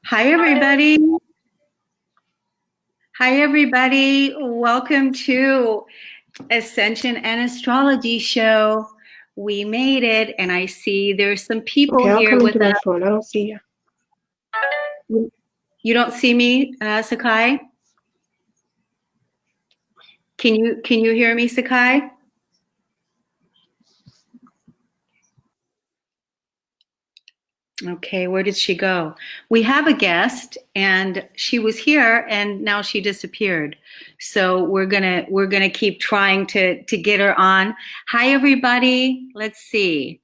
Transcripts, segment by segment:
Hi, everybody. Hi, everybody. Welcome to Ascension and Astrology Show. We made it, and I see there's some people Okay, I'll here come with into my us. phone. I don't see you. You don't see me, Sekayi? Can you hear me, Sekayi? Okay, where did she go? We have a guest, and she was here, and now she disappeared. So we're gonna keep trying to get her on. Hi, everybody. Let's see.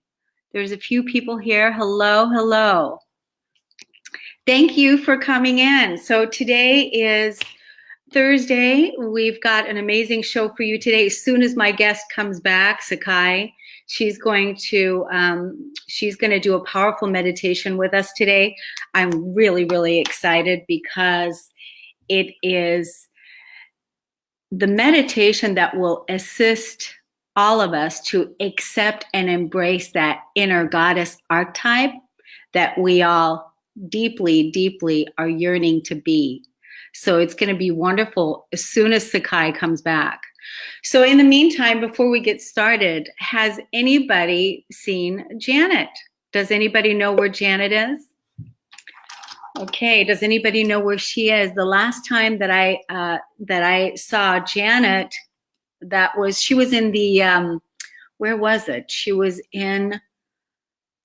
There's a few people here. Hello, hello. Thank you for coming in. So today is Thursday. We've got an amazing show for you today. As soon as my guest comes back, Sekayi, she's going to do a powerful meditation with us today. I'm really, really excited because it is the meditation that will assist all of us to accept and embrace that inner goddess archetype that we all deeply, deeply are yearning to be. So it's going to be wonderful as soon as Sekayi comes back. So in the meantime, before we get started, has anybody seen Janet? Does anybody know where Janet is? Okay, does anybody know where she is? The last time that I saw Janet, she was in the where was it? She was in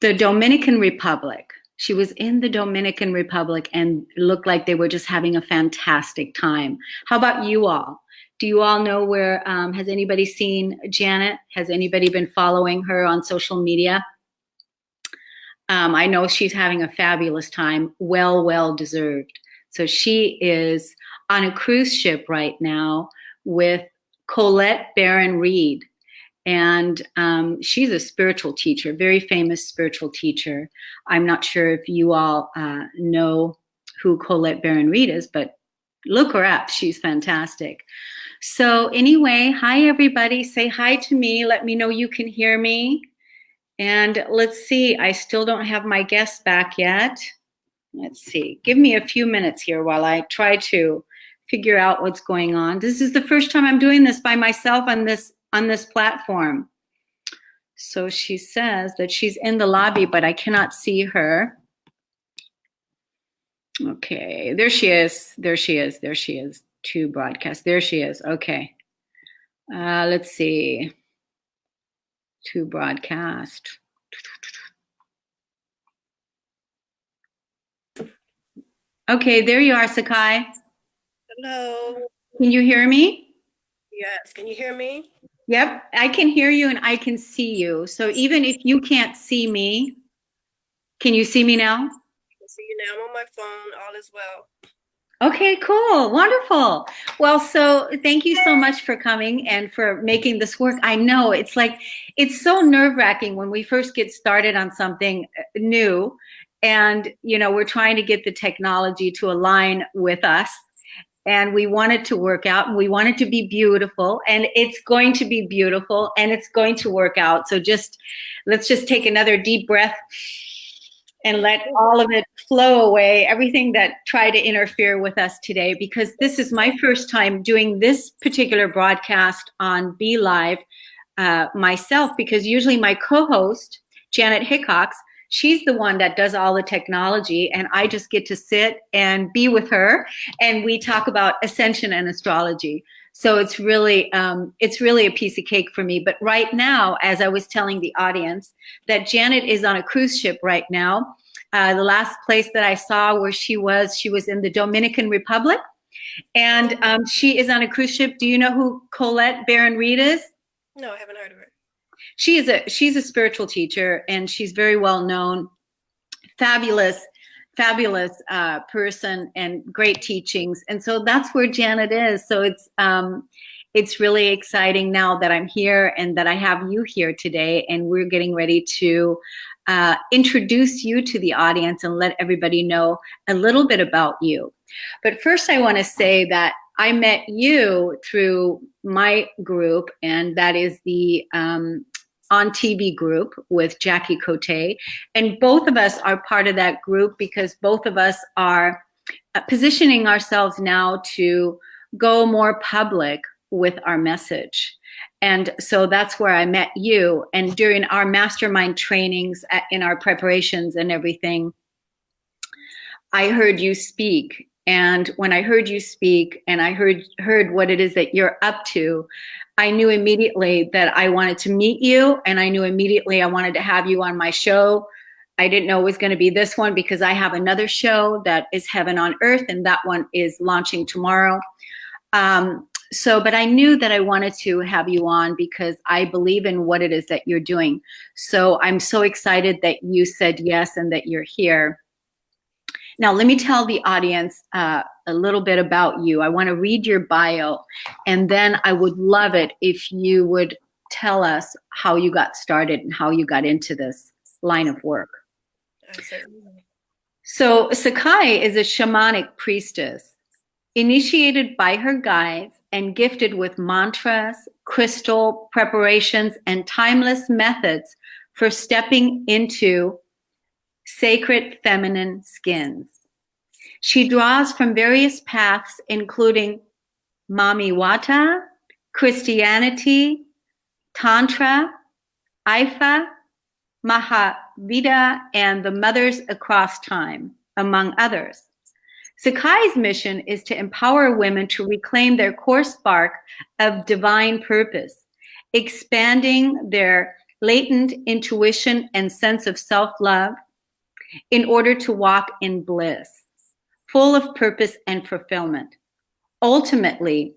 the Dominican Republic. She was in the Dominican Republic and it looked like they were just having a fantastic time. How about you all? Do you all know where, has anybody seen Janet? Has anybody been following her on social media? I know she's having a fabulous time, well deserved. So she is on a cruise ship right now with Colette Baron-Reid. And she's a spiritual teacher, very famous spiritual teacher. I'm not sure if you all know who Colette Baron-Reid is, but look her up. She's fantastic. So anyway, hi, everybody. Say hi to me. Let me know you can hear me. And let's see. I still don't have my guest back yet. Let's see. Give me a few minutes here while I try to figure out what's going on. This is the first time I'm doing this by myself on this platform. So she says that she's in the lobby, but I cannot see her. Okay, there she is. There she is. There she is. To broadcast. There she is. Okay. Let's see. To broadcast. Okay, there you are, Sekayi. Hello. Can you hear me? Yes. Can you hear me? Yep, I can hear you and I can see you. So even if you can't see me, can you see me now? I can see you now. I'm on my phone. All is well. Okay, cool. Wonderful. Well, so thank you so much for coming and for making this work. I know it's so nerve-wracking when we first get started on something new and, we're trying to get the technology to align with us and we want it to work out and we want it to be beautiful and it's going to be beautiful and it's going to work out. So let's just take another deep breath and let all of it flow away, everything that tried to interfere with us today, because this is my first time doing this particular broadcast on Be Live myself, because usually my co-host, Janet Hickox, she's the one that does all the technology, and I just get to sit and be with her, and we talk about Ascension and Astrology. So it's really a piece of cake for me. But right now, as I was telling the audience, that Janet is on a cruise ship right now. The last place that I saw where she was in the Dominican Republic. And she is on a cruise ship. Do you know who Colette Baron-Reid is? No, I haven't heard of her. She's a spiritual teacher, and she's very well known. Fabulous person and great teachings. And so that's where Janet is. So it's really exciting now that I'm here and that I have you here today, and we're getting ready to introduce you to the audience and let everybody know a little bit about you. But first I want to say that I met you through my group, and that is the on TV group with Jackie Cote, and both of us are part of that group because both of us are positioning ourselves now to go more public with our message. And so that's where I met you. And during our mastermind trainings in our preparations and everything, I heard you speak. And when I heard you speak and I heard what it is that you're up to, I knew immediately that I wanted to meet you, and I knew immediately I wanted to have you on my show. I didn't know it was going to be this one because I have another show that is Heaven on Earth, and that one is launching tomorrow. But I knew that I wanted to have you on because I believe in what it is that you're doing. So I'm so excited that you said yes and that you're here. Now, let me tell the audience a little bit about you. I want to read your bio, and then I would love it if you would tell us how you got started and how you got into this line of work. So Sekayi is a shamanic priestess, initiated by her guides and gifted with mantras, crystal preparations, and timeless methods for stepping into sacred feminine skins. She draws from various paths, including Mamiwata, Christianity, Tantra, Ifa, Mahavida, and the Mothers Across Time, among others. Sekayi's mission is to empower women to reclaim their core spark of divine purpose, expanding their latent intuition and sense of self-love in order to walk in bliss, full of purpose and fulfillment. Ultimately,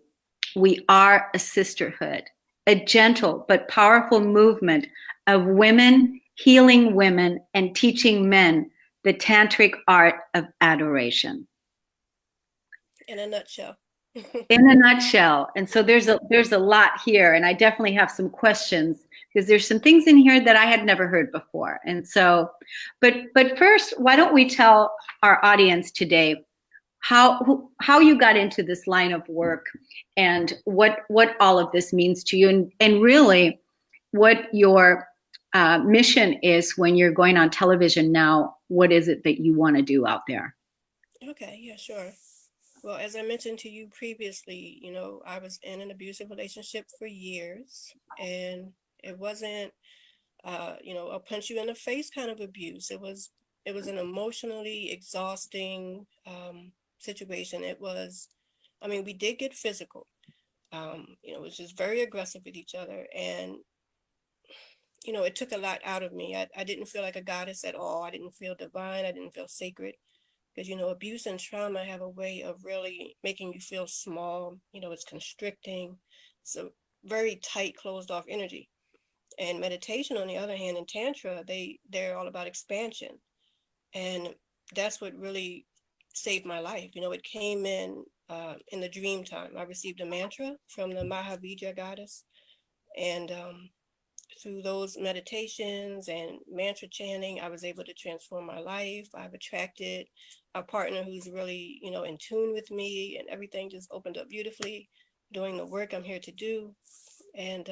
we are a sisterhood, a gentle but powerful movement of women healing women and teaching men the tantric art of adoration. In a nutshell. In a nutshell. And so there's a lot here, and I definitely have some questions because there's some things in here that I had never heard before. And so, but first, why don't we tell our audience today how you got into this line of work and what all of this means to you, and really what your mission is when you're going on television now. What is it that you want to do out there? Okay, yeah, sure. Well, as I mentioned to you previously, I was in an abusive relationship for years, and it wasn't, a punch you in the face kind of abuse. It was an emotionally exhausting situation. It was, we did get physical. It was just very aggressive with each other, and it took a lot out of me. I didn't feel like a goddess at all. I didn't feel divine. I didn't feel sacred. Because, abuse and trauma have a way of really making you feel small. It's constricting. It's a very tight, closed off energy. And meditation, on the other hand, and Tantra, they're all about expansion. And that's what really saved my life. It came in the dream time. I received a mantra from the Mahavida goddess. And through those meditations and mantra chanting, I was able to transform my life. I've attracted a partner who's really, in tune with me, and everything just opened up beautifully doing the work I'm here to do. And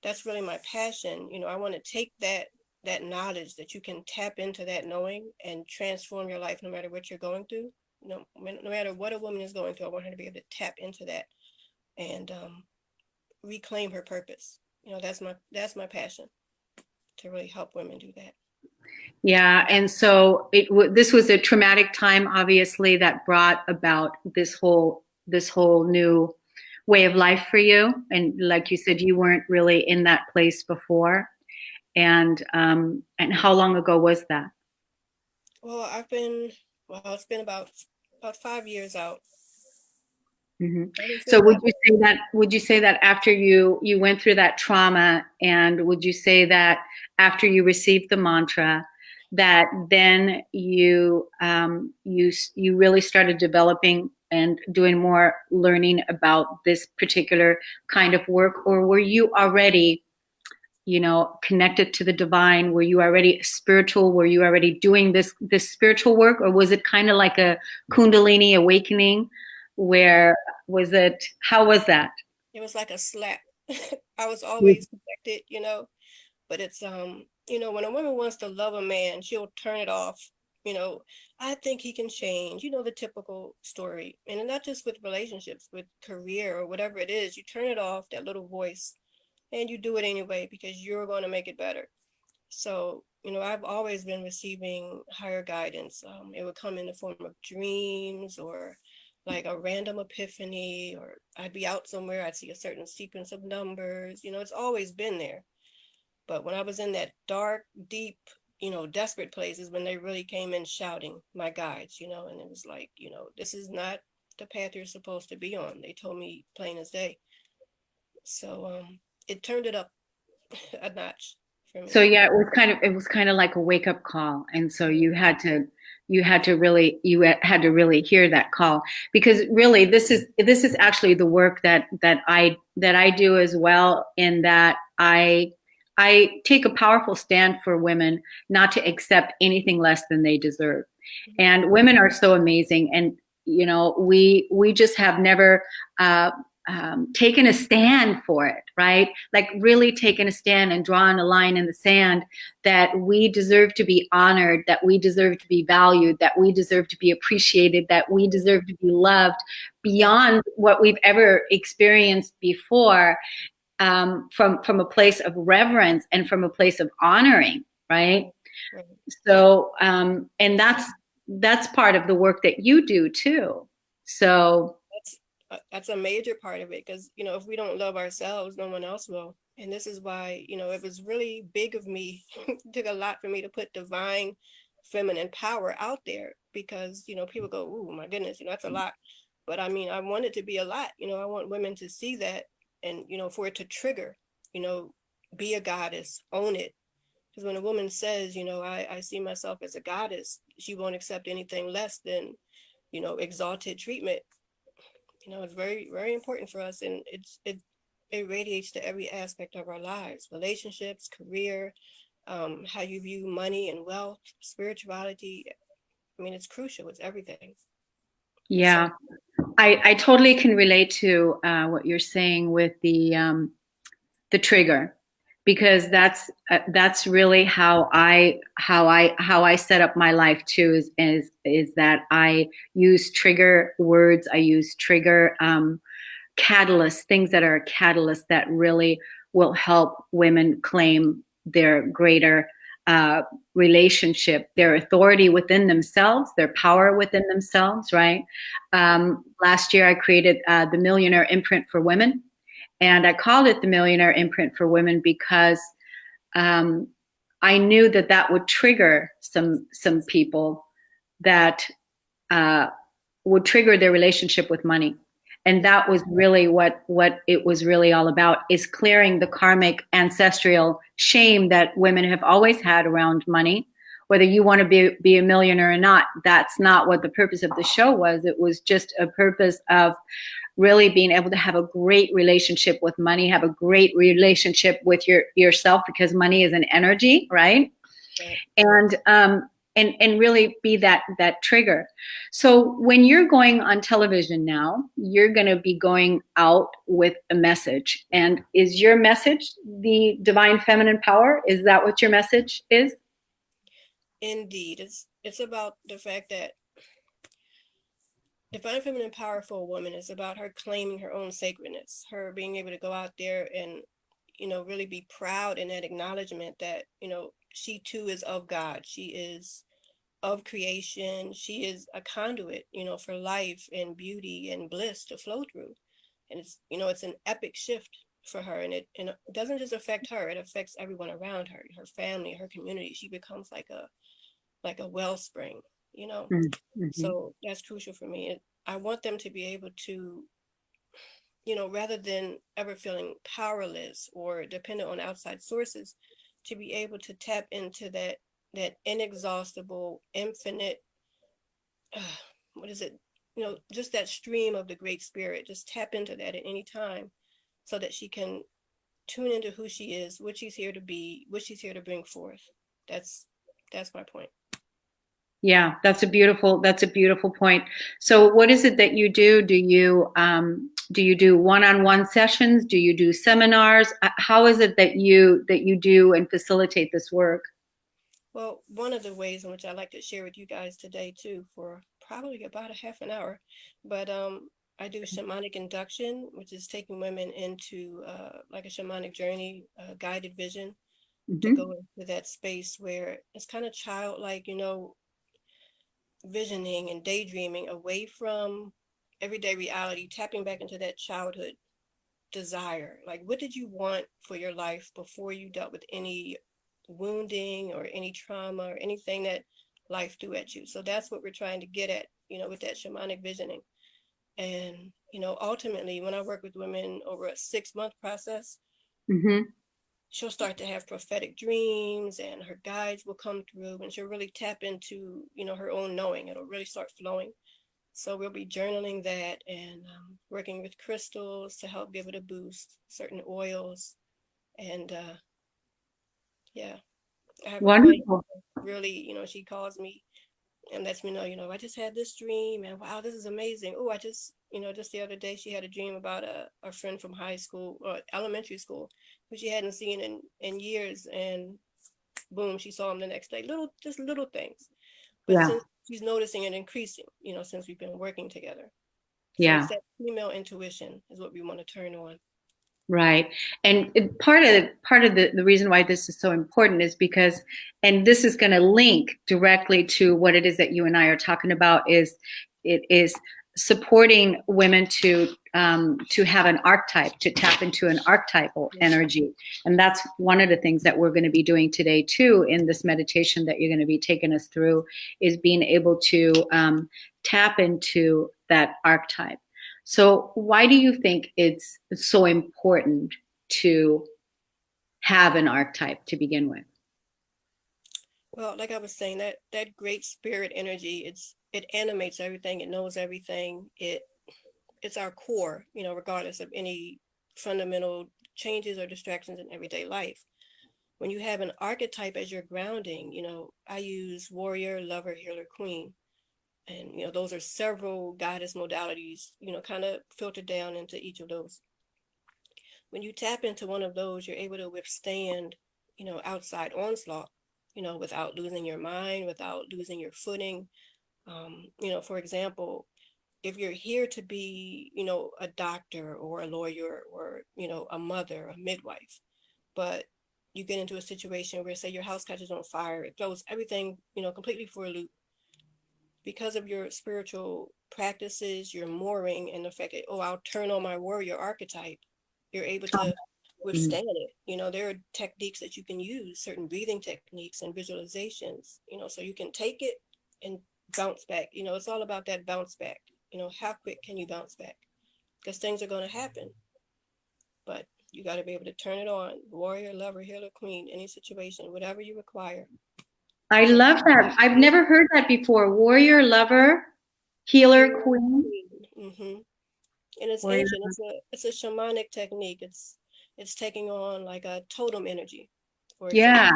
that's really my passion. I want to take that knowledge that you can tap into that knowing and transform your life no matter what you're going through. No matter what a woman is going through, I want her to be able to tap into that and reclaim her purpose. That's my passion, to really help women do that. Yeah, and so this was a traumatic time, obviously, that brought about this whole new way of life for you. And like you said, you weren't really in that place before. And how long ago was that? Well, it's been about 5 years out. Mm-hmm. So would you say that after you went through that trauma, and would you say that after you received the mantra, that then you really started developing and doing more learning about this particular kind of work? Or were you already, connected to the divine? Were you already spiritual? Were you already doing this spiritual work? Or was it kind of like a Kundalini awakening? How was that? It was like a slap I was always protected, you know, but it's, you know, when a woman wants to love a man, she'll turn it off. You know, I think he can change, you know, the typical story. And not just with relationships, with career or whatever it is, you turn it off, that little voice, and you do it anyway because you're going to make it better. So, you know, I've always been receiving higher guidance. It would come in the form of dreams or like a random epiphany, or I'd be out somewhere, I'd see a certain sequence of numbers. You know, it's always been there. But when I was in that dark, deep, you know, desperate places, when they really came in shouting, my guides, you know, and it was like, you know, this is not the path you're supposed to be on. They told me plain as day. So it turned it up a notch for me. So yeah, it was kind of like a wake up call, and so you had to really hear that call, because really this is actually the work that I do as well, in that I take a powerful stand for women not to accept anything less than they deserve. And women are so amazing, and you know, we just have never taken a stand for it, right? Like really taken a stand and drawn a line in the sand that we deserve to be honored, that we deserve to be valued, that we deserve to be appreciated, that we deserve to be loved beyond what we've ever experienced before, from a place of reverence and from a place of honoring, right? Right. So, and that's part of the work that you do too. So That's a major part of it, because you know, if we don't love ourselves, no one else will. And this is why, you know, it was really big of me. It took a lot for me to put divine feminine power out there, because you know, people go, "Ooh, my goodness, you know, that's a lot." But I mean, I want it to be a lot. You know, I want women to see that, and you know, for it to trigger, you know, be a goddess, own it. Because when a woman says, you know, I see myself as a goddess, she won't accept anything less than, you know, exalted treatment. You know, it's very, very important for us, and it radiates to every aspect of our lives: relationships, career, how you view money and wealth, spirituality. I mean, it's crucial. It's everything. yeah, So, I totally can relate to what you're saying with the trigger, because that's really how I set up my life too, is that I use trigger words, I use trigger catalysts, things that are catalysts that really will help women claim their greater relationship, their authority within themselves, their power within themselves, right? Last year I created the Millionaire Imprint for Women, and I called it the Millionaire Imprint for Women because I knew that that would trigger some people, that would trigger their relationship with money. And that was really what it was really all about, is clearing the karmic ancestral shame that women have always had around money. Whether you want to be a millionaire or not, that's not what the purpose of the show was. It was just a purpose of really being able to have a great relationship with money, have a great relationship with yourself, because money is an energy, right? right. And really be that trigger. So when you're going on television now, you're going to be going out with a message. And is your message the divine feminine power? Is that what your message is? Indeed, it's about the fact that divine feminine power for a woman is about her claiming her own sacredness, her being able to go out there and, you know, really be proud in that acknowledgement that, you know, she too is of God. She is of creation. She is a conduit, you know, for life and beauty and bliss to flow through. And it's, you know, it's an epic shift for her, and it doesn't just affect her, it affects everyone around her, her family, her community. She becomes like a wellspring, you know. Mm-hmm. So that's crucial for me. I want them to be able to, you know, rather than ever feeling powerless or dependent on outside sources, to be able to tap into that inexhaustible, infinite, what is it? You know, just that stream of the Great Spirit. Just tap into that at any time, so that she can tune into who she is, what she's here to be, what she's here to bring forth. That's my point. Yeah, that's a beautiful point. So what is it that you do? Do you Do you do one-on-one sessions? Do you do seminars? How is it that you do and facilitate this work? Well, one of the ways in which I like to share with you guys today too, for probably about a half an hour, but I do shamanic induction, which is taking women into like a shamanic journey, guided vision, to Mm-hmm. go into that space where it's kind of childlike, visioning and daydreaming away from everyday reality, tapping back into that childhood desire. Like, what did you want for your life before you dealt with any wounding or any trauma or anything that life threw at you? So that's what we're trying to get at, with that shamanic visioning. And, ultimately, when I work with women over a 6-month process, Mm-hmm. she'll start to have prophetic dreams and her guides will come through and she'll really tap into, her own knowing. It'll really start flowing. So we'll be journaling that and working with crystals to help give it a boost, certain oils. And yeah, I have a client Wonderful. really, she calls me and lets me know, I just had this dream and wow, this is amazing. Oh, I just, just the other day she had a dream about a friend from high school or elementary school who she hadn't seen in years. And boom, she saw him the next day. Just little things. But Yeah. since she's noticing it increasing, since we've been working together. So it's Yeah. that female intuition is what we want to turn on. Right. And part of the reason why this is so important is because, and this is going to link directly to what it is that you and I are talking about, is it is supporting women to have an archetype, to tap into an archetypal energy. And that's one of the things that we're going to be doing today too in this meditation that you're going to be taking us through, is being able to tap into that archetype. So why do you think it's so important to have an archetype to begin with? Well, like I was saying, that great spirit energy, it animates everything, it knows everything. It's our core, regardless of any fundamental changes or distractions in everyday life. When you have an archetype as your grounding, I use warrior, lover, healer, queen. And those are several goddess modalities, kind of filtered down into each of those. When you tap into one of those, you're able to withstand, outside onslaught, without losing your mind, without losing your footing. For example, if you're here to be, a doctor or a lawyer or, a mother, a midwife, but you get into a situation where, say, your house catches on fire, it throws everything, completely for a loop. Because of your spiritual practices, your mooring, and the fact that, oh, I'll turn on my warrior archetype, you're able to withstand it. There are techniques that you can use, certain breathing techniques and visualizations, so you can take it and bounce back. It's all about that bounce back. How quick can you bounce back? Because things are going to happen, but you got to be able to turn it on. Warrior, lover, healer, queen, any situation, whatever you require. I love that. I've never heard that before. Warrior, lover, healer, queen. Mm-hmm. And it's Warrior. ancient. It's a shamanic technique. It's taking on like a totem energy, for example. Yeah.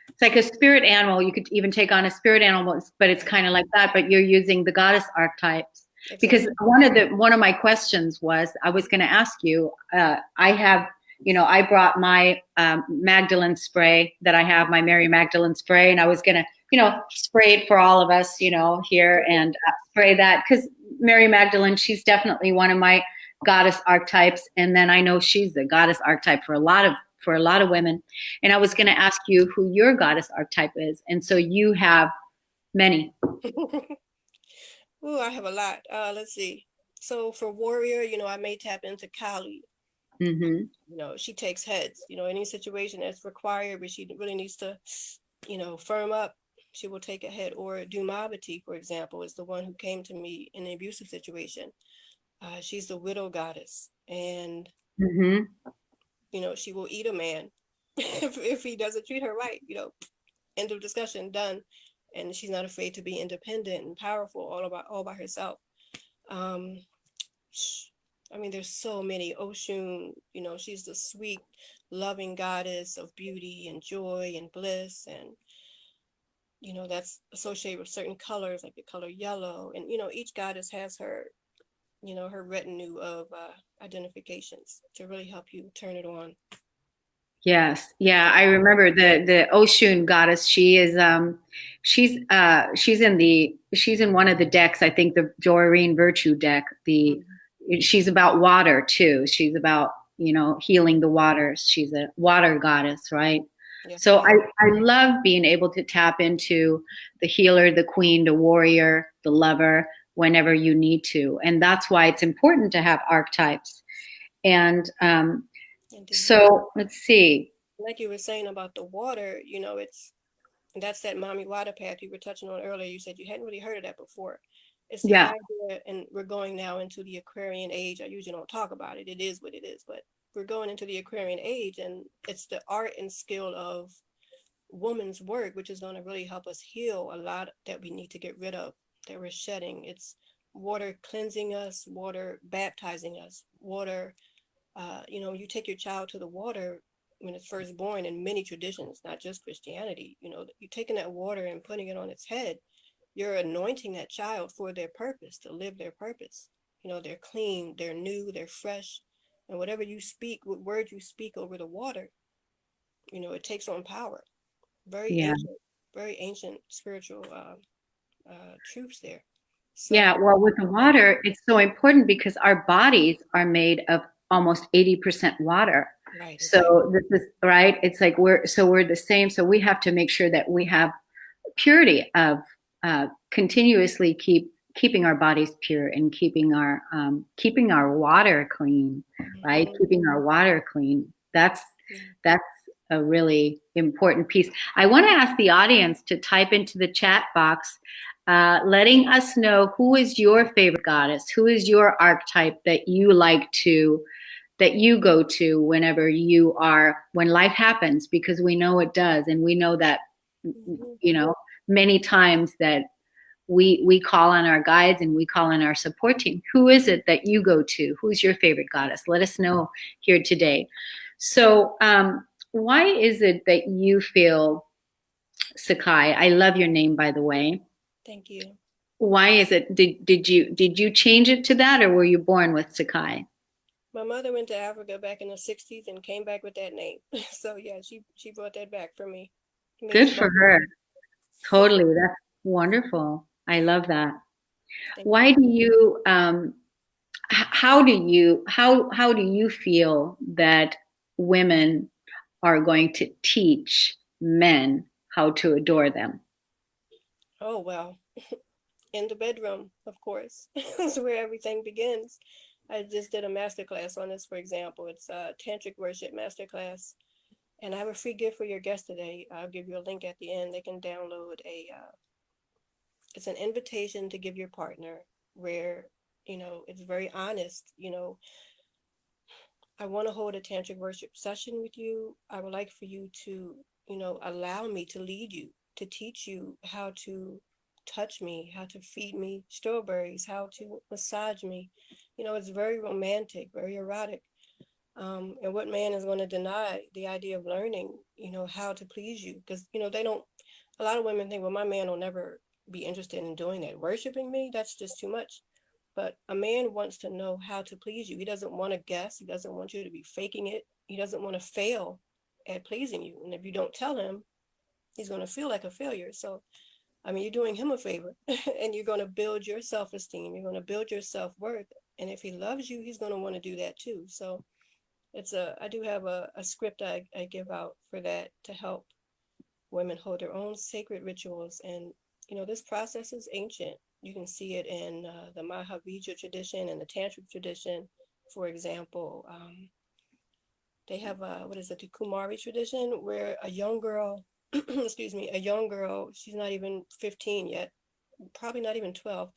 It's like a spirit animal. You could even take on a spirit animal, but it's kind of like that, but you're using the goddess archetypes. Exactly. Because one of my questions was, I was going to ask you, I have, I brought my Magdalene spray that I have, my Mary Magdalene spray, and I was going to, spray it for all of us, here, and spray that, because Mary Magdalene, she's definitely one of my goddess archetypes. And then I know she's the goddess archetype for a lot of women. And I was going to ask you who your goddess archetype is. And so you have many. Ooh, I have a lot. Let's see. So for warrior, I may tap into Kali. Mm-hmm. She takes heads. Any situation that's required, but she really needs to, firm up. She will take a head. Or Dumavati, for example, is the one who came to me in an abusive situation. She's the widow goddess, and Mm-hmm. she will eat a man if he doesn't treat her right. End of discussion, done. And she's not afraid to be independent and powerful all by herself. There's so many. Oshun, she's the sweet, loving goddess of beauty and joy and bliss, and that's associated with certain colors like the color yellow. And each goddess has her you know, her retinue of identifications to really help you turn it on. Yes. Yeah, I remember the Oshun goddess. She is she's in one of the decks, I think the Doreen Virtue deck. She's about water too. She's about, healing the waters. She's a water goddess, right? Yes, So ma'am. I love being able to tap into the healer, the queen, the warrior, the lover whenever you need to. And that's why it's important to have archetypes. And Indeed. so let's see. Like you were saying about the water, you know, that's that mommy water path you were touching on earlier. You said you hadn't really heard of that before. It's the Yeah. idea, and we're going now into the Aquarian age. I usually don't talk about it. It is what it is, but we're going into the Aquarian age, and it's the art and skill of woman's work, which is going to really help us heal a lot that we need to get rid of, that we're shedding. It's water cleansing us, water baptizing us, water. You know, you take your child to the water when it's first born in many traditions, not just Christianity. You know, you're taking that water and putting it on its head. You're anointing that child for their purpose, to live their purpose. You know, they're clean, they're new, they're fresh. And whatever you speak, what word you speak over the water, you know, it takes on power. Yeah. Very ancient spiritual truths there. Yeah. So, Well, with the water, it's so important because our bodies are made of almost 80% water. right, exactly. So this is right. It's like we're the same. So we have to make sure that we have purity of continuously keeping our bodies pure and keeping our water clean, right? Mm-hmm. Keeping our water clean. That's Yeah. that's a really important piece. I want to ask the audience to type into the chat box, letting us know who is your favorite goddess, who is your archetype that you go to whenever when life happens, because we know it does, and we know that Mm-hmm. many times that we call on our guides and we call on our support team. Who is it that you go to? Who's your favorite goddess? Let us know here today. So why is it that you feel, Sekayi, I love your name, by the way. Thank you. Why is it, did you change it to that, or were you born with Sekayi? My mother went to Africa back in the 60s and came back with that name. So yeah, she brought that back for me. It Good means for mother. her. Totally. That's wonderful. I love that. Thank you. Why do you how do you feel that women are going to teach men how to adore them? Oh well, in the bedroom, of course. That's where everything begins. I just did a master class on this, for example. It's a tantric worship master class, and I have a free gift for your guest today. I'll give you a link at the end. They can download it's an invitation to give your partner where, you know, it's very honest. You know, I want to hold a tantric worship session with you. I would like for you to, you know, allow me to lead you, to teach you how to touch me, how to feed me strawberries, how to massage me. You know, it's very romantic, very erotic. And what man is going to deny the idea of learning, you know, how to please you? Because, you know, they don't, a lot of women think, well, my man will never be interested in doing that. Worshiping me, that's just too much. But a man wants to know how to please you. He doesn't want to guess. He doesn't want you to be faking it. He doesn't want to fail at pleasing you. And if you don't tell him, he's going to feel like a failure. So, I mean, you're doing him a favor and you're going to build your self esteem. You're going to build your self worth. And if he loves you, he's going to want to do that too. So, I do have a script I give out for that to help women hold their own sacred rituals. And, you know, this process is ancient. You can see it in the Mahavijra tradition and the Tantric tradition. For example, they have what is it, the Kumari tradition, where a young girl, excuse me, a young girl, she's not even 15 yet, probably not even 12.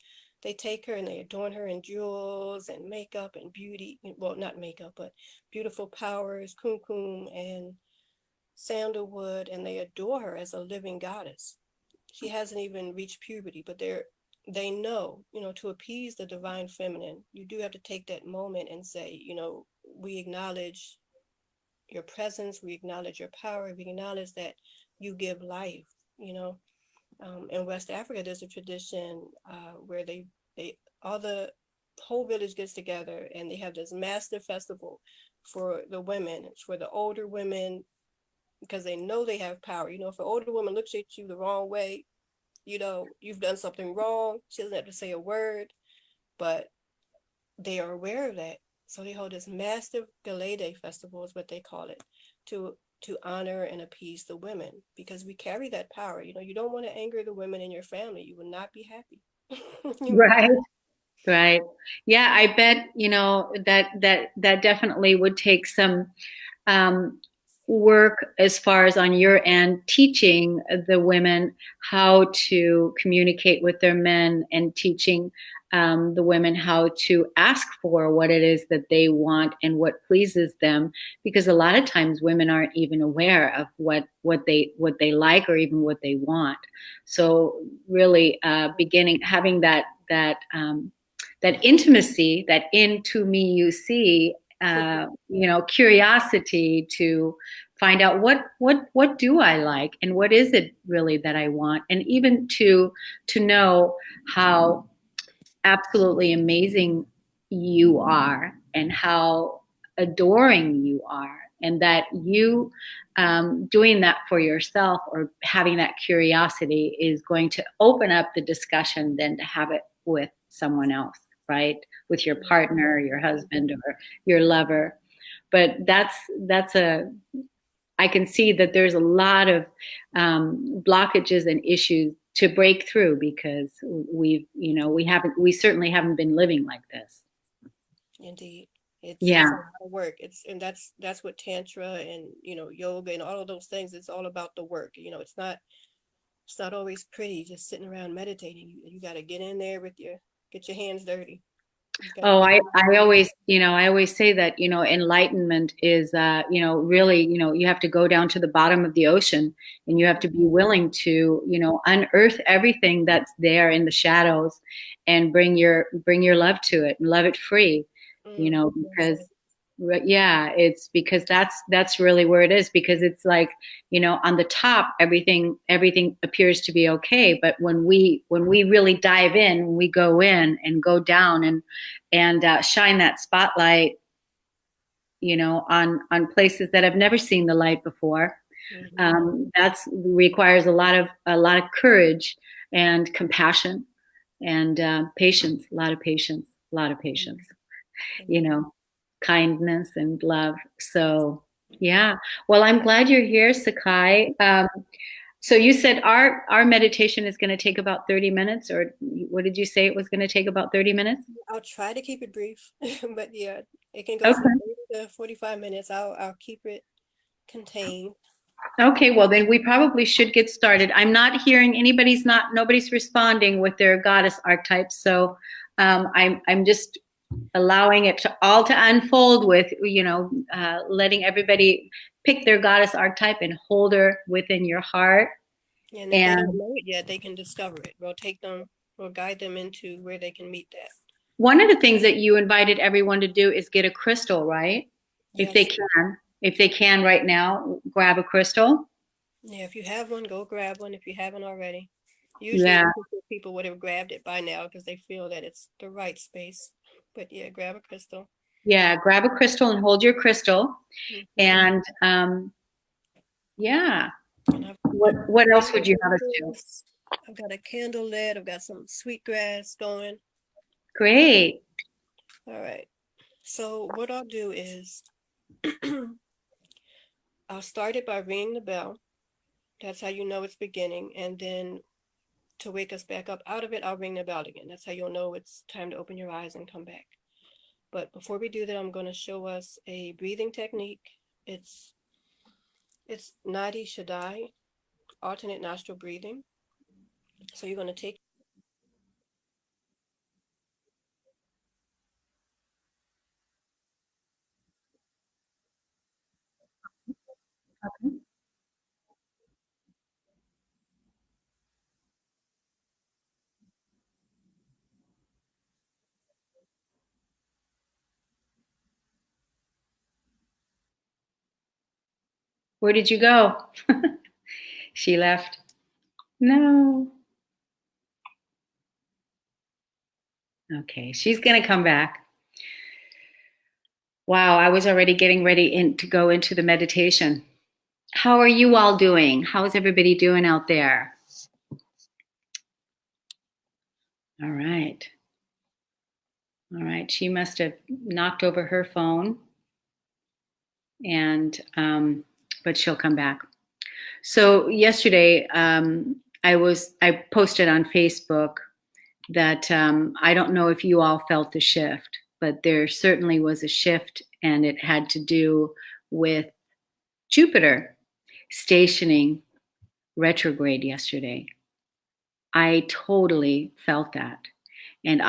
They take her and they adorn her in jewels and makeup and beauty. Well, not makeup, but beautiful powers, kumkum and sandalwood, and they adore her as a living goddess. She hasn't even reached puberty, but they know, you know, to appease the divine feminine, you do have to take that moment and say, you know, we acknowledge your presence, we acknowledge your power, we acknowledge that you give life, you know. In West Africa, there's a tradition where they all the whole village gets together and they have this massive festival for the women. It's for the older women because they know they have power. You know, if an older woman looks at you the wrong way, you know, you've done something wrong. She doesn't have to say a word, but they are aware of that. So they hold this massive Galede festival is what they call it, to honor and appease the women, because we carry that power. You know, you don't want to anger the women in your family. You will not be happy. Right. Right. Yeah, I bet, you know, that definitely would take some um, work as far as on your end, teaching the women how to communicate with their men and teaching the women how to ask for what it is that they want and what pleases them, because a lot of times women aren't even aware of what they like or even what they want. So really, beginning having that intimacy, that into me you see, you know, curiosity to find out what do I like and what is it really that I want, and even to know how absolutely amazing you are and how adoring you are, and that you doing that for yourself or having that curiosity is going to open up the discussion then to have it with someone else, right? With your partner, your husband, or your lover. But that's a I can see that there's a lot of blockages and issues to break through because we certainly haven't been living like this. Indeed. Yeah. It's a lot of work. That's what tantra and, you know, yoga and all of those things, it's all about the work. You know, it's not always pretty just sitting around meditating. You got to get in there get your hands dirty. Oh, I always say that, you know, enlightenment is, you know, really, you know, you have to go down to the bottom of the ocean and you have to be willing to, you know, unearth everything that's there in the shadows and bring your love to it and love it free, you know, because yeah, it's because that's really where it is, because it's like, you know, on the top everything appears to be okay, but when we really dive in, when we go in and go down and shine that spotlight, you know, on places that have never seen the light before, that's requires a lot of courage and compassion and patience, a lot of patience, you know, kindness and love. So, yeah. Well, I'm glad you're here, Sekayi. So you said our meditation is going to take about 30 minutes, or what did you say it was going to take about 30 minutes? I'll try to keep it brief, but yeah, it can go Okay. from 30 to 45 minutes. I'll keep it contained. Okay, well then we probably should get started. I'm not hearing nobody's responding with their goddess archetypes. So I'm just allowing it to all to unfold with, you know, letting everybody pick their goddess archetype and hold her within your heart. And if they don't know it yet, they can discover it. We'll guide them into where they can meet that. One of the things that you invited everyone to do is get a crystal, right? Yes. If they can right now, grab a crystal. Yeah, if you have one, go grab one if you haven't already. Usually people would have grabbed it by now because they feel that it's the right space. But yeah, grab a crystal. Yeah, grab a crystal and hold your crystal. And yeah. And What else would you have us do? I've got a candle lit. I've got some sweetgrass going. Great. All right. So what I'll do is I'll start it by ringing the bell. That's how you know it's beginning. And then to wake us back up out of it, I'll ring the bell again. That's how you'll know it's time to open your eyes and come back. But before we do that, I'm going to show us a breathing technique. It's Nadi Shaddai, alternate nostril breathing. So you're going to take Where did you go? She left. No. Okay, she's going to come back. Wow, I was already getting ready to go into the meditation. How are you all doing? How is everybody doing out there? All right. All right, she must have knocked over her phone, and but she'll come back. So yesterday, I posted on Facebook that I don't know if you all felt the shift, but there certainly was a shift, and it had to do with Jupiter stationing retrograde yesterday. I totally felt that. And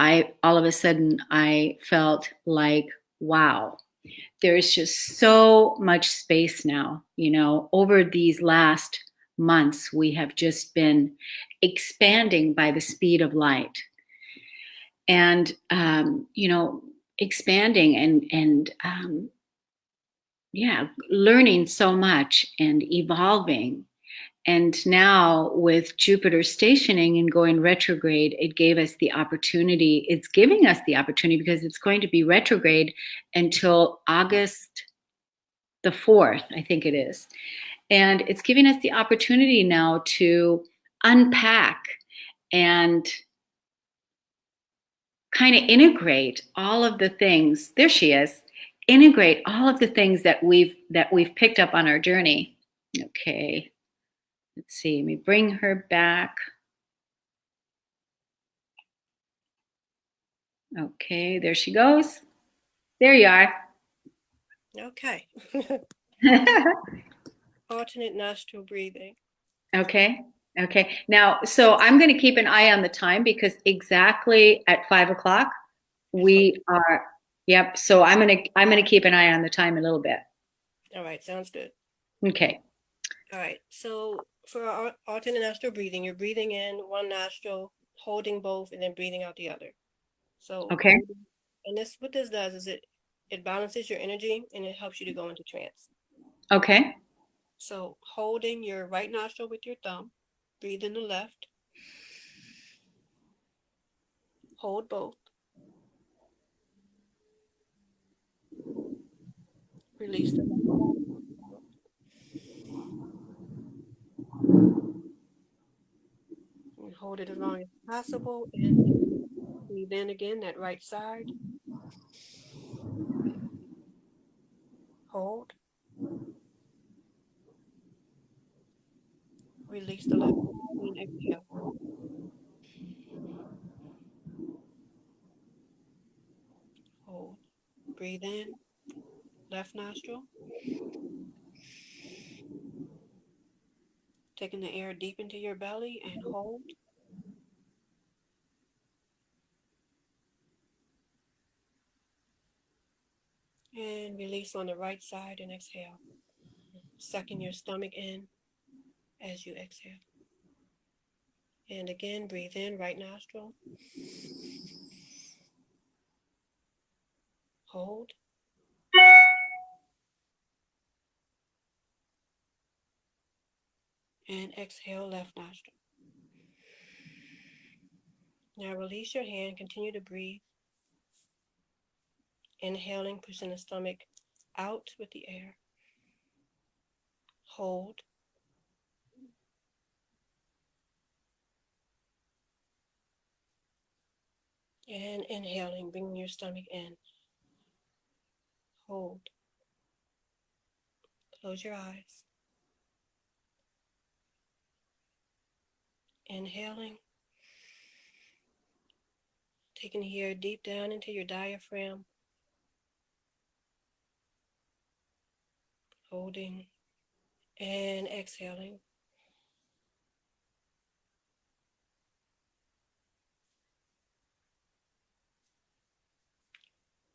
all of a sudden, I felt like, wow, there's just so much space now. Over these last months, we have just been expanding by the speed of light. And, expanding and learning so much and evolving. And now with Jupiter stationing and going retrograde, it gave us the opportunity. It's giving us the opportunity because it's going to be retrograde until August the 4th, I think it is. And it's giving us the opportunity now to unpack and kind of integrate all of the things. There she is. Integrate all of the things that we've picked up on our journey. Okay. Let's see, let me bring her back. Okay, there she goes. There you are. Okay. Alternate nostril breathing. Okay. Now, so I'm going to keep an eye on the time because exactly at 5:00 we are. Yep. So I'm gonna keep an eye on the time a little bit. All right, sounds good. Okay. All right, so for our alternate nostril breathing, you're breathing in one nostril, holding both, and then breathing out the other. So Okay. and what this does is it balances your energy and it helps you to go into trance. Okay. So holding your right nostril with your thumb, breathe in the left, hold both, release the left, and hold it as long as possible, and breathe in again that right side, hold, release the left side, and exhale. Hold, breathe in, left nostril, taking the air deep into your belly, and hold. And release on the right side and exhale. Sucking your stomach in as you exhale. And again, breathe in, right nostril. Hold. And exhale, left nostril. Now release your hand, continue to breathe. Inhaling, pushing the stomach out with the air. Hold. And inhaling, bringing your stomach in. Hold. Close your eyes. Inhaling. Taking the air deep down into your diaphragm. Holding. And exhaling.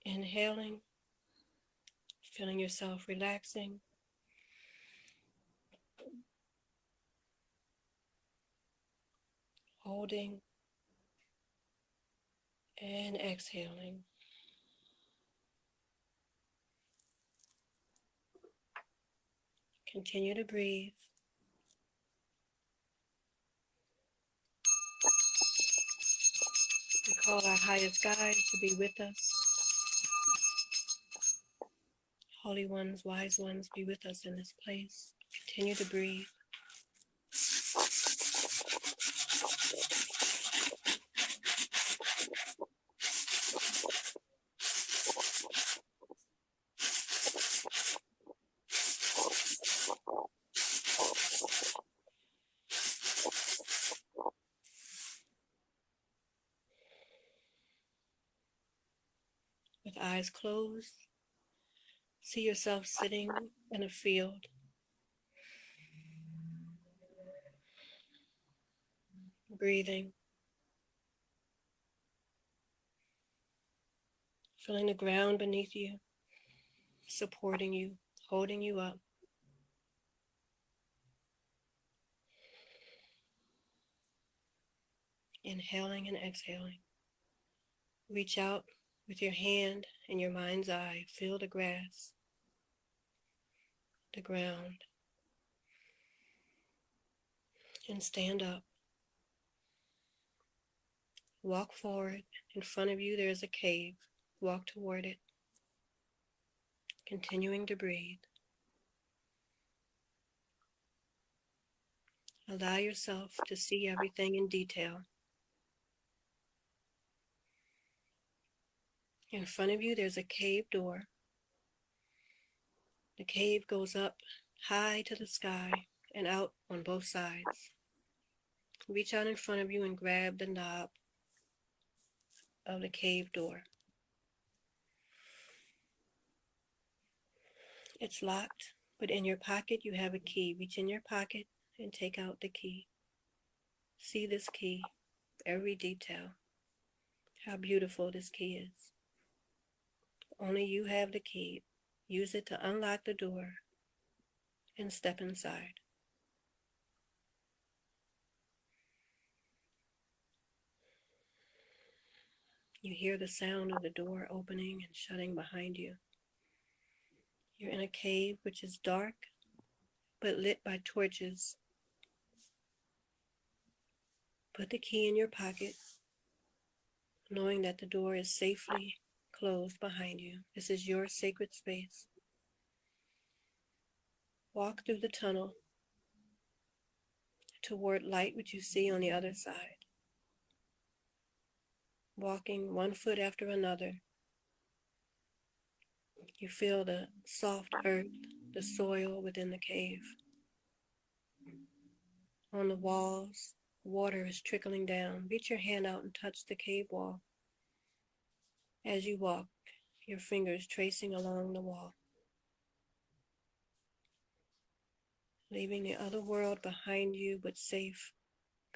Inhaling, feeling yourself relaxing. Holding and exhaling. Continue to breathe. Call our highest guides to be with us. Holy ones, wise ones, be with us in this place. Continue to breathe. With eyes closed, see yourself sitting in a field. Breathing. Feeling the ground beneath you, supporting you, holding you up. Inhaling and exhaling. Reach out with your hand and your mind's eye. Feel the grass, the ground, and stand up. Walk forward. In front of you, there is a cave. Walk toward it, continuing to breathe. Allow yourself to see everything in detail. In front of you, there's a cave door. The cave goes up high to the sky and out on both sides. Reach out in front of you and grab the knob of the cave door. It's locked, but in your pocket you have a key. Reach in your pocket and take out the key. See this key, every detail. How beautiful this key is. Only you have the key. Use it to unlock the door and step inside. You hear the sound of the door opening and shutting behind you. You're in a cave which is dark, but lit by torches. Put the key in your pocket, knowing that the door is safely closed behind you. This is your sacred space. Walk through the tunnel toward light which you see on the other side. Walking one foot after another. You feel the soft earth, the soil within the cave. On the walls, water is trickling down. Reach your hand out and touch the cave wall. As you walk, your fingers tracing along the wall. Leaving the other world behind you, but safe,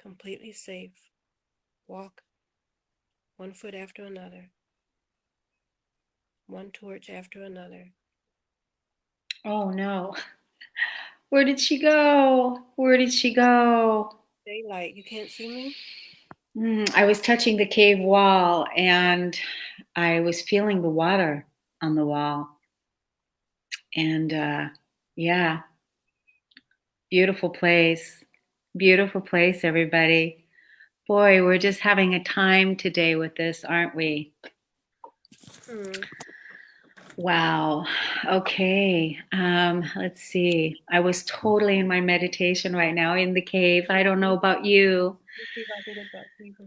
completely safe. Walk one foot after another. One torch after another. Oh no. Where did she go? Where did she go? Daylight, you can't see me? I was touching the cave wall and I was feeling the water on the wall. And yeah, beautiful place. Beautiful place, everybody. Boy, we're just having a time today with this, aren't we? Wow. Okay. Let's see. I was totally in my meditation right now in the cave. I don't know about you.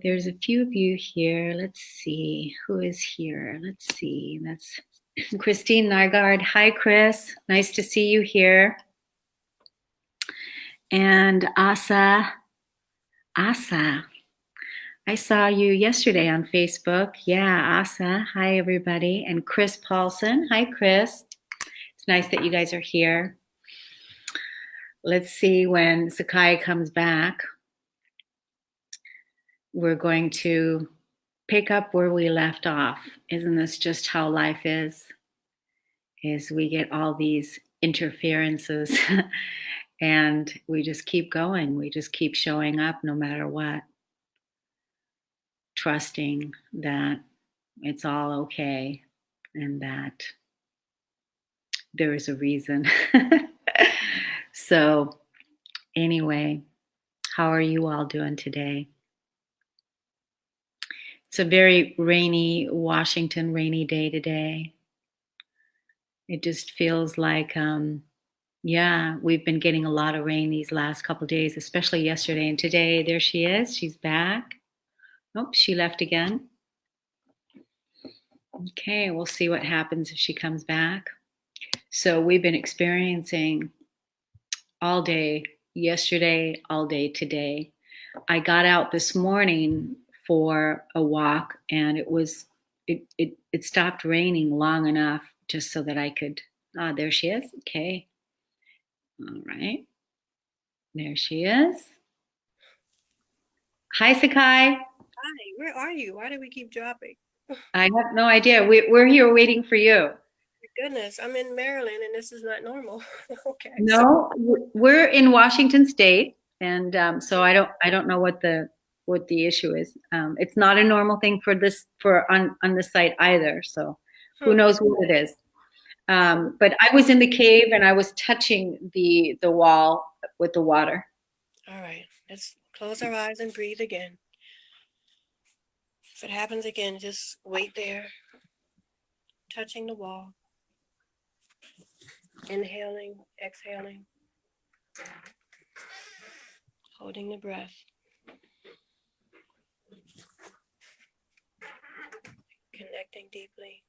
There's a few of you here. Let's see. Who is here? Let's see. That's Christine Nygaard. Hi, Chris. Nice to see you here. And Asa. I saw you yesterday on Facebook. Yeah, Asa. Hi, everybody. And Chris Paulson. Hi, Chris. It's nice that you guys are here. Let's see when Sekayi comes back. We're going to pick up where we left off. Isn't this just how life is? Is we get all these interferences and we just keep going. We just keep showing up no matter what. Trusting that it's all okay and that there is a reason. So anyway, how are you all doing today? It's a very rainy Washington, rainy day today. It just feels like, yeah, we've been getting a lot of rain these last couple of days, especially yesterday and today. There she is. She's back. Oh, she left again. Okay, we'll see what happens if she comes back. So we've been experiencing all day yesterday, all day today. I got out this morning for a walk, and it stopped raining long enough just so that I could. Ah, there she is. Okay. All right. There she is. Hi, Sekayi. Hi, where are you? Why do we keep dropping? I have no idea. We're here waiting for you. Goodness, I'm in Maryland and this is not normal. Okay, so No, we're in Washington State, and so I don't know what the issue is. It's not a normal thing for this for on the site either. So who hmm. knows what it is? But I was in the cave and I was touching the wall with the water. All right, let's close our eyes and breathe again. If it happens again, just wait there, touching the wall, inhaling, exhaling, holding the breath, connecting deeply,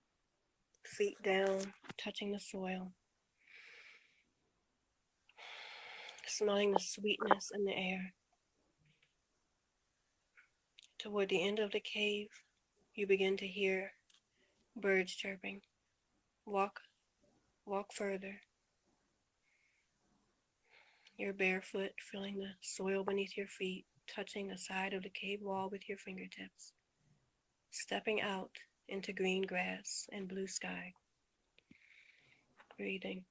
feet down, touching the soil, smelling the sweetness in the air. Toward the end of the cave, you begin to hear birds chirping. Walk further. You're barefoot, feeling the soil beneath your feet, touching the side of the cave wall with your fingertips, stepping out into green grass and blue sky, breathing.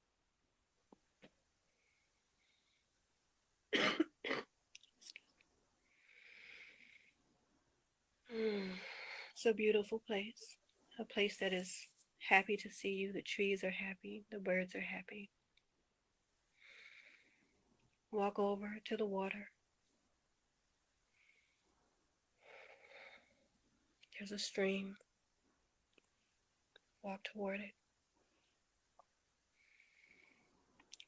It's a beautiful place, a place that is happy to see you. The trees are happy, the birds are happy. Walk over to the water. There's a stream. Walk toward it.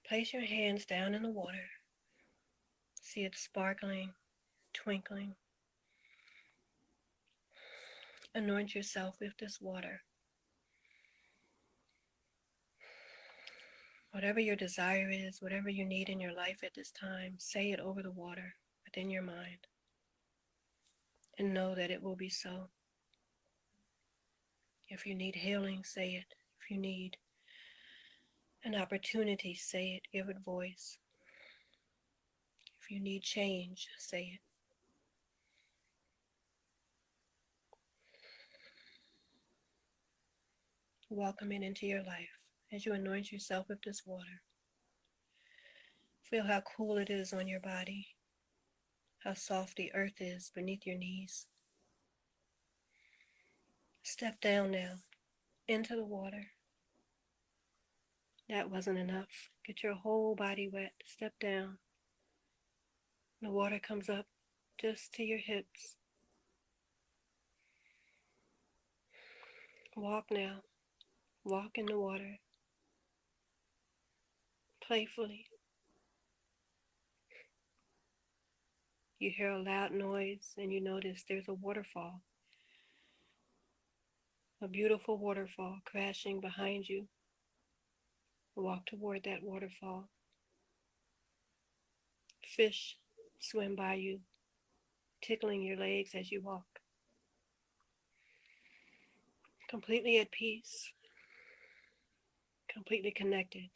Place your hands down in the water. See it sparkling, twinkling. Anoint yourself with this water. Whatever your desire is, whatever you need in your life at this time, say it over the water within your mind and know that it will be so. If you need healing, say it. If you need an opportunity, say it. Give it voice. If you need change, say it. Welcome it into your life as you anoint yourself with this water. Feel how cool it is on your body, how soft the earth is beneath your knees. Step down now into the water. That wasn't enough. Get your whole body wet. Step down. The water comes up just to your hips. Walk now. Walk in the water. Playfully. You hear a loud noise and you notice there's a waterfall. A beautiful waterfall crashing behind you. Walk toward that waterfall. Fish swim by you, tickling your legs as you walk. Completely at peace, completely connected.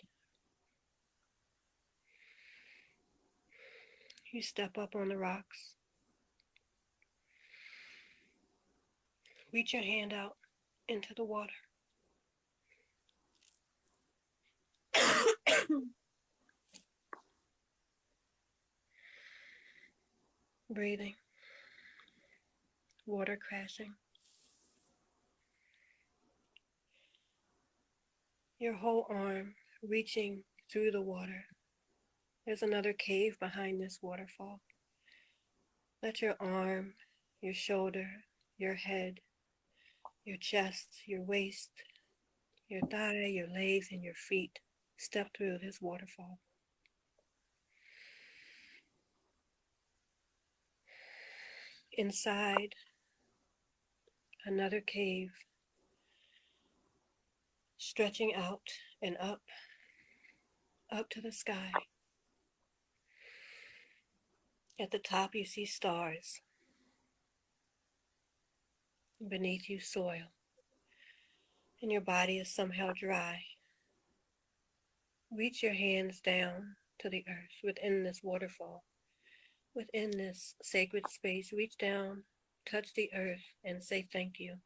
You step up on the rocks. Reach your hand out into the water. Breathing. Water crashing. Your whole arm reaching through the water. There's another cave behind this waterfall. Let your arm, your shoulder, your head, your chest, your waist, your thigh, your legs, and your feet step through this waterfall. Inside another cave, stretching out and up to the sky. At the top, you see stars. Beneath you, soil. And your body is somehow dry. Reach your hands down to the earth within this waterfall, within this sacred space. Reach down, touch the earth, and say thank you.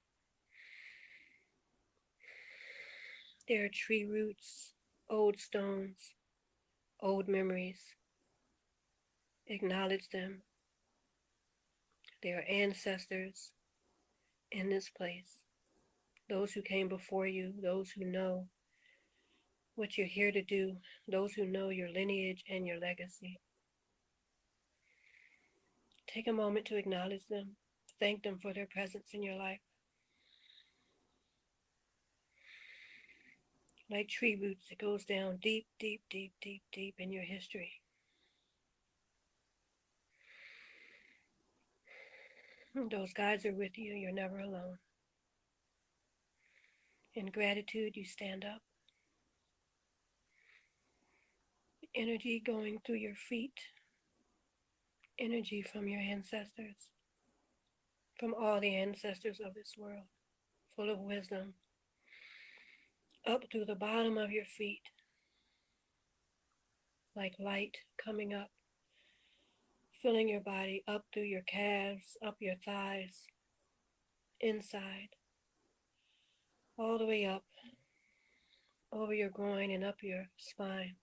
There are tree roots, old stones, old memories. Acknowledge them. There are ancestors in this place. Those who came before you, those who know what you're here to do, those who know your lineage and your legacy. Take a moment to acknowledge them. Thank them for their presence in your life. Like tree roots, it goes down deep, deep, deep, deep, deep in your history. Those guides are with you. You're never alone. In gratitude, you stand up. Energy going through your feet. Energy from your ancestors. From all the ancestors of this world. Full of wisdom. Up through the bottom of your feet. Like light coming up. Filling your body up through your calves, up your thighs. Inside. All the way up. Over your groin and up your spine.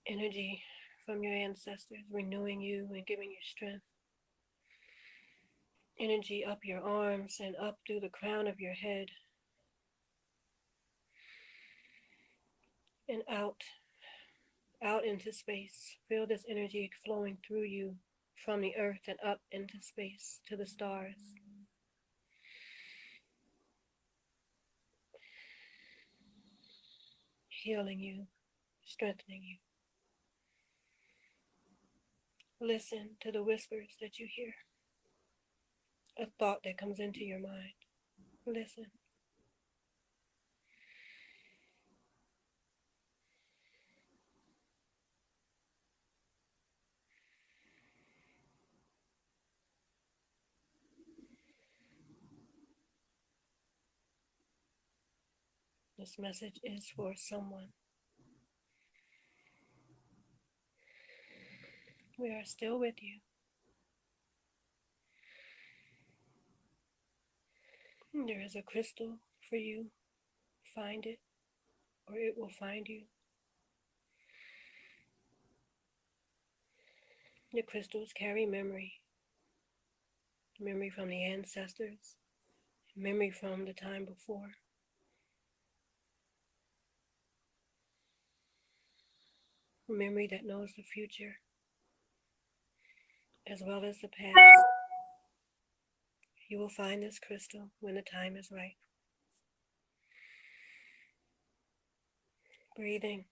Energy from your ancestors, renewing you and giving you strength. Energy up your arms and up through the crown of your head. And out into space. Feel this energy flowing through you from the earth and up into space to the stars. Healing you, strengthening you. Listen to the whispers that you hear. A thought that comes into your mind. Listen. This message is for someone. We are still with you. There is a crystal for you. Find it, or it will find you. The crystals carry memory. Memory from the ancestors. Memory from the time before. Memory that knows the future, as well as the past. You will find this crystal when the time is right. Breathing.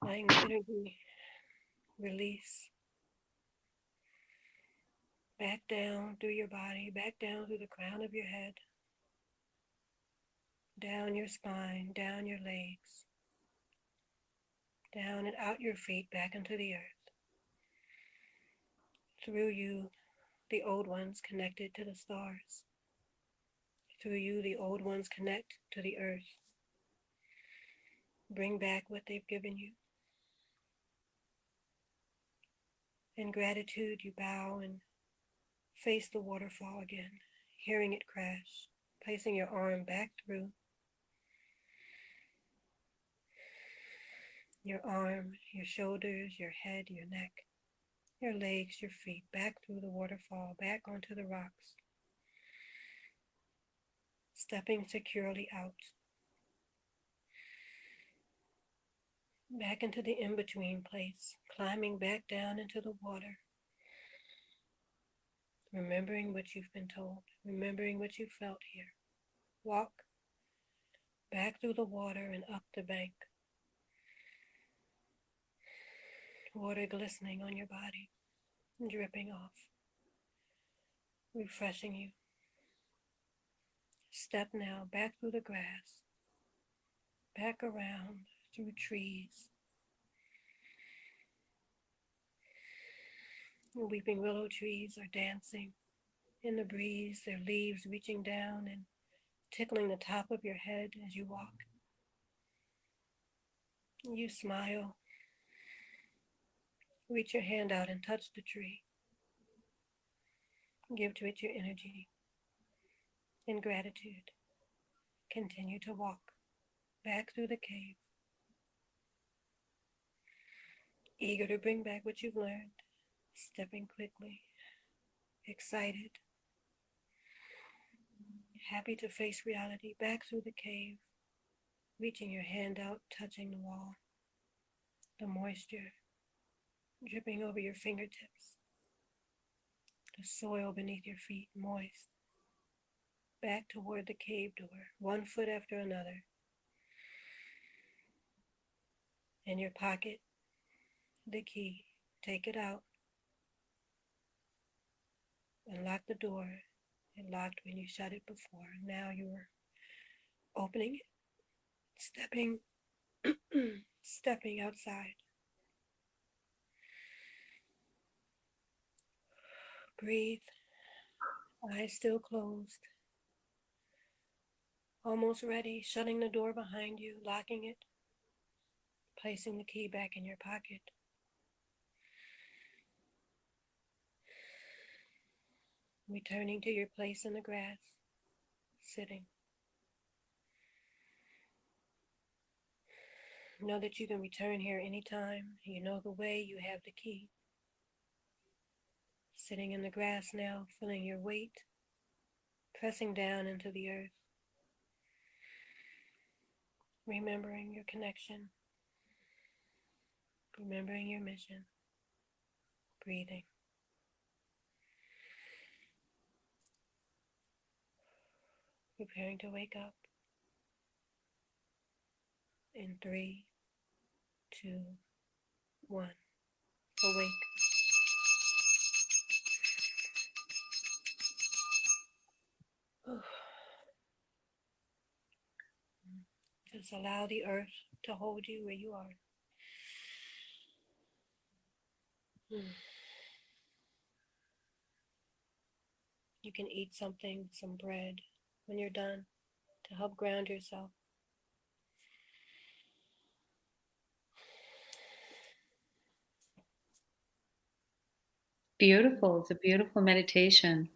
Letting the energy release. Back down through your body, back down through the crown of your head. Down your spine, down your legs. Down and out your feet, back into the earth. Through you, the old ones connected to the stars. Through you, the old ones connect to the earth. Bring back what they've given you. In gratitude, you bow and face the waterfall again, hearing it crash, placing your arm back through. Your arm, your shoulders, your head, your neck, your legs, your feet, back through the waterfall, back onto the rocks. Stepping securely out. back into the in-between place, climbing back down into the water, remembering what you've been told, remembering what you felt here. Walk back through the water and up the bank. Water glistening on your body, dripping off, refreshing you. Step now back through the grass, back around through trees. The weeping willow trees are dancing in the breeze, their leaves reaching down and tickling the top of your head as you walk. You smile, reach your hand out and touch the tree. Give to it your energy. In gratitude, continue to walk back through the cave, eager to bring back what you've learned, stepping quickly, excited, happy to face reality, back through the cave, reaching your hand out, touching the wall, the moisture dripping over your fingertips, the soil beneath your feet moist, back toward the cave door, one foot after another. In your pocket, the key, take it out, and lock the door. It locked when you shut it before. Now you're opening it, stepping outside. Breathe, eyes still closed. Almost ready, shutting the door behind you, locking it, placing the key back in your pocket. Returning to your place in the grass, sitting. Know that you can return here anytime. You know the way, you have the key. Sitting in the grass now, feeling your weight, pressing down into the earth. Remembering your connection. Remembering your mission. Breathing. Preparing to wake up. In 3, 2, 1. Awake. Just allow the earth to hold you where you are. You can eat something, some bread, when you're done to help ground yourself. Beautiful. It's a beautiful meditation.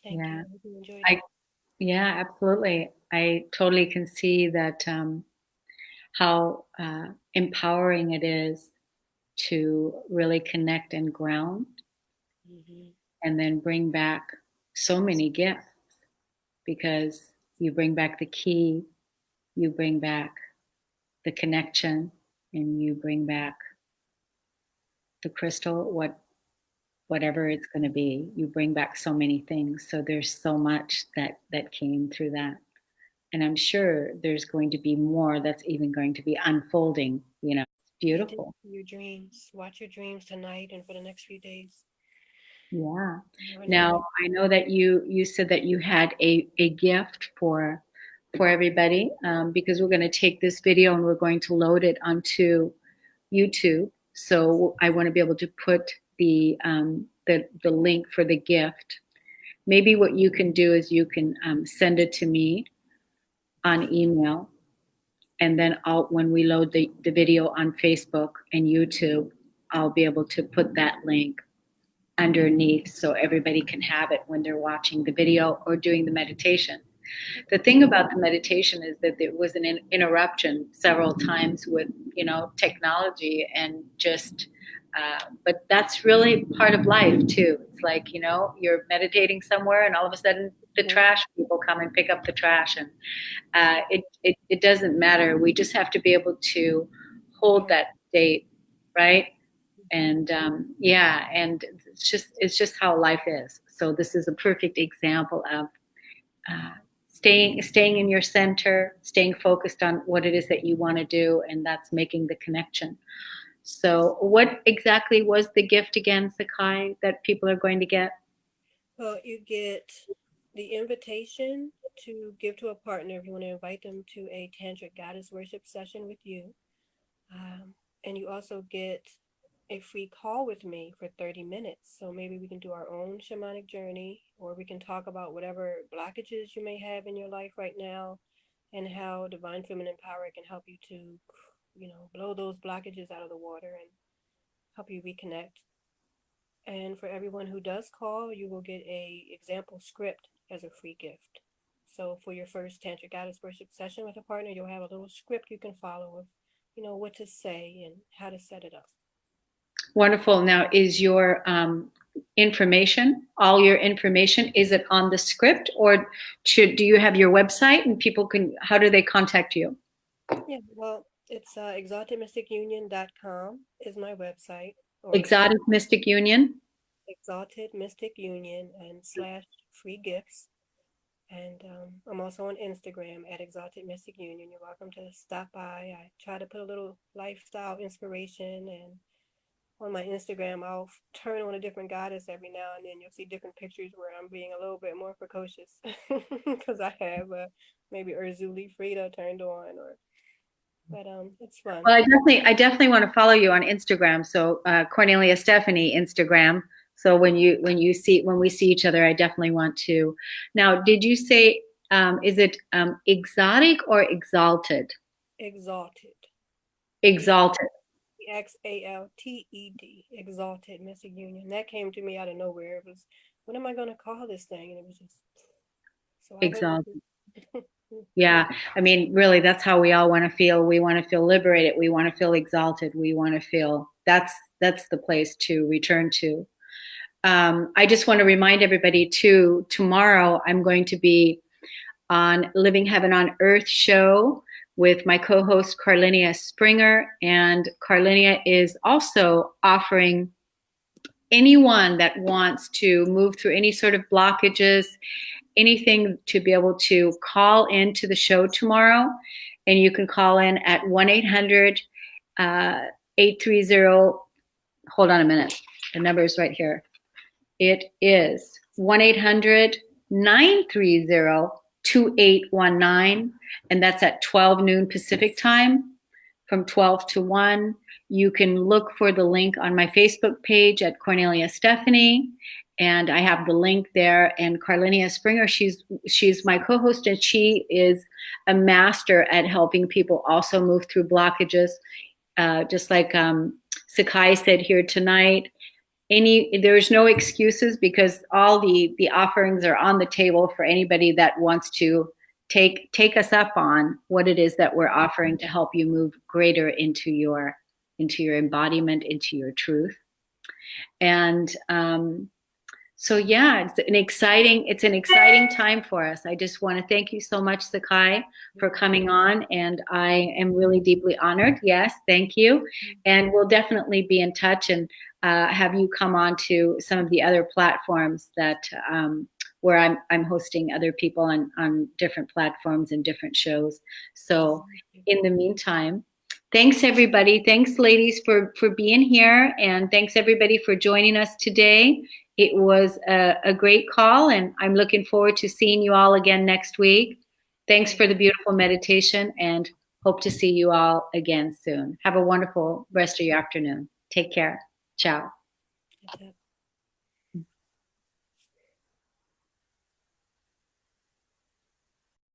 Thank Yeah. you. I hope you enjoyed it. Yeah, absolutely. I totally can see that how empowering it is to really connect and ground and then bring back so many gifts, because you bring back the key, you bring back the connection, and you bring back the crystal, whatever it's going to be. You bring back so many things. So there's so much that came through that. And I'm sure there's going to be more that's even going to be unfolding, It's beautiful. Your dreams. Watch your dreams tonight and for the next few days. Yeah. Now, I know that you said that you had a gift for everybody, because we're going to take this video and we're going to load it onto YouTube. So I want to be able to put the link for the gift. Maybe what you can do is you can send it to me on email, and then when we load the video on Facebook and YouTube, I'll be able to put that link underneath so everybody can have it when they're watching the video or doing the meditation. The thing about the meditation is that there was an interruption several times with, technology and just, but that's really part of life too. It's like, you're meditating somewhere and all of a sudden the trash people come and pick up the trash, and it doesn't matter. We just have to be able to hold that state, right? And yeah, and it's just how life is. So this is a perfect example of staying in your center, staying focused on what it is that you want to do, and that's making the connection. So what exactly was the gift again, Sekayi, that people are going to get? Well, you get the invitation to give to a partner if you want to invite them to a tantric goddess worship session with you. And you also get a free call with me for 30 minutes. So maybe we can do our own shamanic journey, or we can talk about whatever blockages you may have in your life right now and how divine feminine power can help you to, blow those blockages out of the water and help you reconnect. And for everyone who does call, you will get a example script as a free gift. So for your first Tantric Goddess Worship session with a partner, you'll have a little script you can follow of, what to say and how to set it up. Wonderful. Now, is your information, all your information, is it on the script, or do you have your website and people how do they contact you? Yeah, well, it's exaltedmysticunion.com is my website. Exotic Mystic Union? Exalted Mystic Union and /free gifts. And I'm also on Instagram at Exalted Mystic Union. You're welcome to stop by. I try to put a little lifestyle inspiration, and on my Instagram, I'll turn on a different goddess every now and then. You'll see different pictures where I'm being a little bit more precocious because I have maybe Urzuli Frida turned on, but it's fun. Well, I definitely want to follow you on Instagram. So Kornelia Stephanie Instagram. So when we see each other, I definitely want to. Now, did you say is it exotic or exalted? Exalted. Exalted. XALTED. Exalted Mystic Union. That came to me out of nowhere. It was, what am I going to call this thing? And it was just so exalted. Yeah, I mean, really, that's how we all want to feel. We want to feel liberated. We want to feel exalted. We want to feel that's the place to return to. I just want to remind everybody too, tomorrow I'm going to be on Living Heaven on Earth show with my co-host Kornelia Springer, and Kornelia is also offering anyone that wants to move through any sort of blockages, anything, to be able to call into the show tomorrow. And you can call in at 1-800-830, hold on a minute, the number is right here. It is 1-800-930-2819, and that's at 12 noon Pacific time, from 12 to 1. You can look for the link on my Facebook page at Kornelia Stephanie, and I have the link there. And Kornelia Springer, she's my co-host, and she is a master at helping people also move through blockages, just like Sekayi said here tonight. There's no excuses, because all the offerings are on the table for anybody that wants to take us up on what it is that we're offering to help you move greater into your embodiment, into your truth. And so yeah, it's an exciting time for us. I just want to thank you so much, Sekayi, for coming on, and I am really deeply honored. Yes, thank you. And we'll definitely be in touch and have you come on to some of the other platforms that where I'm hosting other people on different platforms and different shows. So in the meantime, thanks everybody. Thanks ladies for being here, and thanks everybody for joining us today. It was a great call, and I'm looking forward to seeing you all again next week. Thanks for the beautiful meditation, and hope to see you all again soon. Have a wonderful rest of your afternoon. Take care. Ciao.